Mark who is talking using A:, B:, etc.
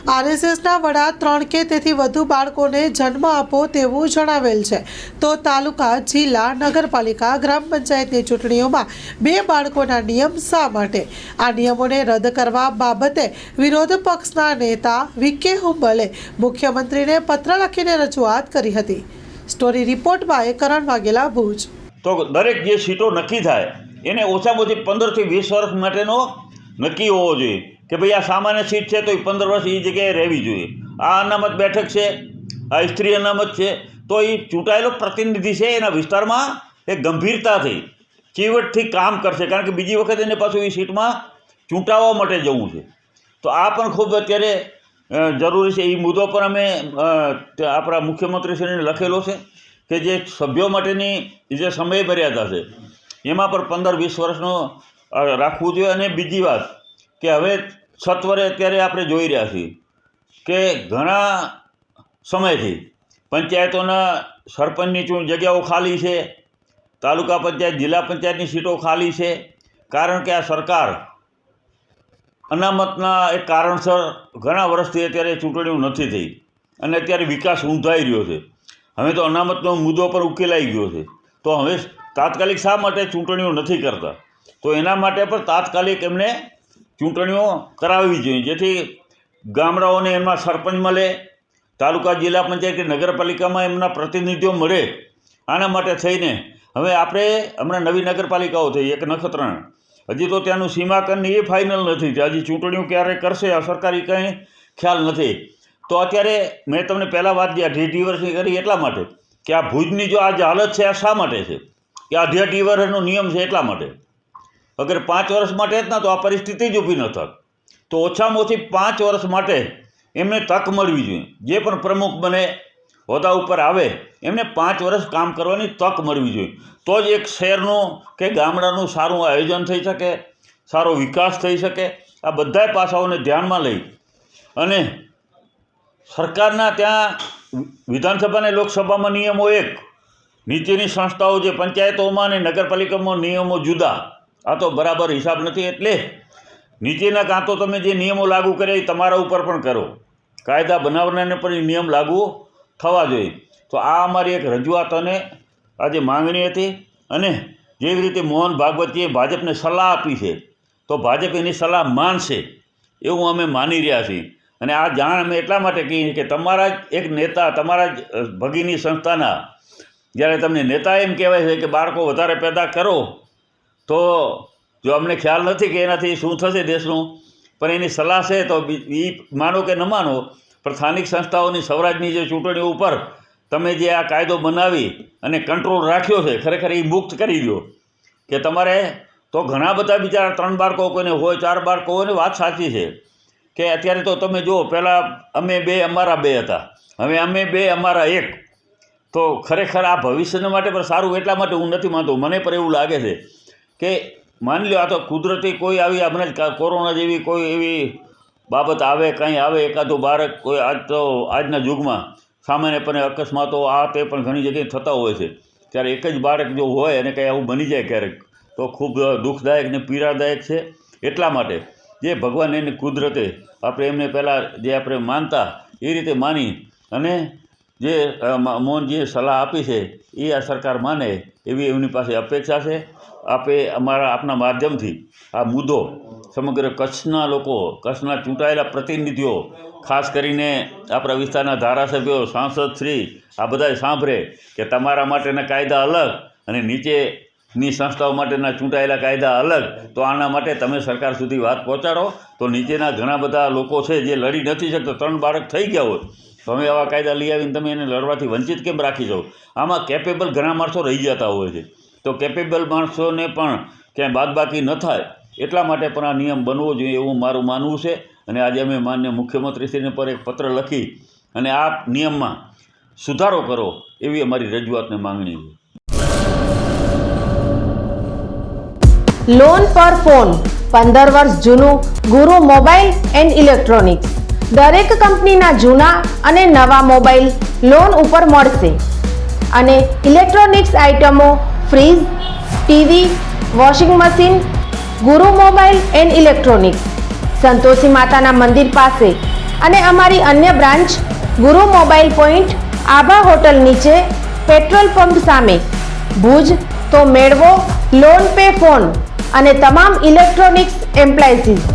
A: આરએસએસના વડા 3 કે તેથી વધુ બાળકોને જન્મ આપો તેવું જણાવેલ છે, તો તાલુકા, જિલ્લા, નગરપાલિકા, ગ્રામ પંચાયતની ચૂંટણીઓમાં 2 બાળકોના નિયમ શા માટે? આ નિયમોને રદ કરવા બાબતે વિરોધ પક્ષના નેતા વી.કે. હુંબલે મુખ્યમંત્રીને પત્ર લખીને રજૂઆત કરી હતી. સ્ટોરી રિપોર્ટ બાય કરણ વાઘેલા, ભુજ.
B: તો દરેક જે સીટો નક્કી થાય એને ઓછામાં ઓછી 15 થી 20 વર્ષ માટેનો નક્કી હોવો જોઈએ કે ભાઈ આ સામાન્ય સીટ છે તો એ 15 વર્ષ એ જગ્યાએ રહેવી જોઈએ. આ અનામત બેઠક છે, આ સ્ત્રી અનામત છે, તો એ ચૂંટાયેલો પ્રતિનિધિ છે એના વિસ્તારમાં એ ગંભીરતાથી ચીવટથી કામ કરશે, કારણ કે બીજી વખત એને પાછું એ સીટમાં ચૂંટાવવા માટે જવું છે. તો આ પણ ખૂબ અત્યારે જરૂરી છે. એ મુદ્દો પર અમે આપણા મુખ્યમંત્રીશ્રીને લખેલો છે કે જે સભ્યો માટેની જે સમય મર્યાદા છે એમાં પણ 15-20 વર્ષનો રાખવું જોઈએ. અને બીજી વાત કે હવે સત્વરે અત્યારે આપણે જોઈ રહ્યા છીએ કે ઘણા સમયથી પંચાયતોના સરપંચની જગ્યાઓ ખાલી છે, તાલુકા પંચાયત, જિલ્લા પંચાયતની સીટો ખાલી છે, કારણ કે આ સરકાર અનામતના એક કારણસર ઘણા વર્ષથી અત્યારે ચૂંટણીઓ નથી થઈ અને અત્યારે વિકાસ ઊંધાઈ રહ્યો છે. હવે તો અનામતનો મુદ્દો પણ ઉકેલાઈ ગયો છે, તો હવે તાત્કાલિક શા માટે ચૂંટણીઓ નથી કરતા? તો એના માટે પણ તાત્કાલિક એમને ચૂંટણીઓ કરાવવી જોઈએ, જેથી ગામડાઓને એમાં સરપંચ મળે, તાલુકા, જિલ્લા પંચાયત કે નગરપાલિકામાં એમના પ્રતિનિધિઓ મળે. આના માટે થઈને હવે આપણે હમણાં નવી નગરપાલિકાઓ થઈ, એક નખત્રાણા, હજી તો ત્યાંનું સીમાંકન એ ફાઇનલ નથી, હજી ચૂંટણીઓ ક્યારે કરશે આ સરકારી કંઈ ખ્યાલ નથી. તો અત્યારે મેં તમને પહેલાં વાત જે 2.5 વર્ષની કરી એટલા માટે કે આ ભુજની જો આ જે હાલત છે આ શા માટે છે કે આ 2.5 વર્ષનો નિયમ છે એટલા માટે. અગર 5 વર્ષ માટે જ ના તો આ પરિસ્થિતિ જ ઊભી ન થાત. તો ઓછામાં ઓછી 5 વર્ષ માટે એમને તક મળવી જોઈએ. જે પણ પ્રમુખ બને, હોદ્દા ઉપર આવે, એમને 5 વર્ષ કામ કરવાની તક મળવી જોઈએ. તો જ એક શહેરનું કે ગામડાનું સારું આયોજન થઈ શકે, સારો વિકાસ થઈ શકે. આ બધાય પાસાઓને ધ્યાનમાં લઈ અને સરકારના ત્યાં વિધાનસભા અને લોકસભામાં નિયમો એક, નીચેની સંસ્થાઓ જે પંચાયતોમાં અને નગરપાલિકામાં નિયમો જુદા. આ તો બરાબર હિસાબ નથી. એટલે નીચેના કાં તો તમે જે નિયમો લાગુ કર્યા એ તમારા ઉપર પણ કરો, કાયદા બનાવનારને પણ એ નિયમ લાગુ થવા જોઈએ. તો આ અમારી એક રજૂઆત અને આજે માંગણી હતી. અને જેવી રીતે મોહન ભાગવતીએ ભાજપને સલાહ આપી છે તો ભાજપ એની સલાહ માનશે એવું અમે માની રહ્યા છીએ. અને આ જાણ અમે એટલા માટે કહીએ કે તમારા જ એક નેતા, તમારા જ ભગીની સંસ્થાના જ્યારે તમને નેતા એમ કહેવાય છે કે બાળકો વધારે પેદા કરો, તો જો અમને ખ્યાલ નથી કે એનાથી શું થશે દેશનું, પણ એની સલાહ છે તો એ માનો કે ન માનો, પણ સ્થાનિક સંસ્થાઓની સ્વરાજની જે ચૂંટણીઓ ઉપર તમે જે આ કાયદો બનાવી અને કંટ્રોલ રાખ્યો છે, ખરેખર એ મુક્ત કરી દો. કે તમારે તો ઘણા બધા બિચારા 3 બાળકો કોઈને હોય, 4 બાળકો હોય, ને વાત સાચી છે કે અત્યારે તો તમે જુઓ, પહેલાં અમે 2 અમારા 2 હતા, હવે અમે 2 અમારા 1. તો ખરેખર આ ભવિષ્યના માટે પણ સારું. એટલા માટે હું નથી માનતો, મને પણ એવું લાગે છે કે માની લો આ તો કુદરતી કોઈ આવી હમણાં જ કોરોના જેવી કોઈ એવી બાબત આવે, કંઈ આવે, એકાદું બાળક કોઈ આજના યુગમાં સામાન્યપણે અકસ્માતો આ તે પણ ઘણી જગ્યાએ થતા હોય છે, ત્યારે એક જ બાળક જો હોય અને કંઈ આવું બની જાય ક્યારેક, તો ખૂબ દુઃખદાયક ને પીડાદાયક છે. એટલા માટે જે ભગવાન એની કુદરતે આપણે એમને પહેલાં જે આપણે માનતા એ રીતે માની અને જે મોહનજીએ સલાહ આપી છે એ આ સરકાર માને એવી એમની પાસે અપેક્ષા છે. આપના માધ્યમથી આ મુદ્દો સમગ્ર કચ્છના લોકો, કચ્છના ચૂંટાયેલા પ્રતિનિધિઓ, ખાસ કરીને આપણા વિસ્તારના ધારાસભ્યો, સાંસદશ્રી, આ બધાએ સાંભળે કે તમારા માટેના કાયદા અલગ અને નીચેની સંસ્થાઓ માટેના ચૂંટાયેલા કાયદા અલગ. તો આના માટે તમે સરકાર સુધી વાત પહોંચાડો. તો નીચેના ઘણા બધા લોકો છે જે લડી નથી શકતા, 3 બાળક થઈ ગયા હોય, તો હવે આવા કાયદા લઈ આવીને તમે એને લડવાથી વંચિત કેમ રાખી જાઓ? આમાં કેપેબલ ઘણા માણસો રહી જતા હોય છે, તો કેપેબલ માણસોને પણ ક્યાંય બાદબાકી ન થાય એટલા માટે પણ આ નિયમ બનવો જોઈએ એવું મારું માનવું છે. અને આજે અમે માનનીય મુખ્યમંત્રીશ્રીને પર એક પત્ર લખી અને આ નિયમમાં સુધારો કરો એવી અમારી રજૂઆતને માંગણી છે.
C: લોન પર ફોન 15 વર્ષ જૂનું ગુરુ મોબાઈલ એન્ડ ઇલેક્ટ્રોનિક્સ. દરેક કંપનીના જૂના અને નવા મોબાઈલ લોન ઉપર મળશે અને ઇલેક્ટ્રોનિક્સ આઇટમો ફ્રીજ, ટીવી, વોશિંગ મશીન. ગુરુ મોબાઈલ એન્ડ ઇલેક્ટ્રોનિક્સ, સંતોષી માતાના મંદિર પાસે, અને અમારી અન્ય બ્રાન્ચ ગુરુ મોબાઈલ પોઈન્ટ આભા હોટલ નીચે પેટ્રોલ પંપ સામે ભુજ તો મેળવો લોન પે ફોન અને તમામ ઇલેક્ટ્રોનિક્સ એપ્લાયન્સીસ.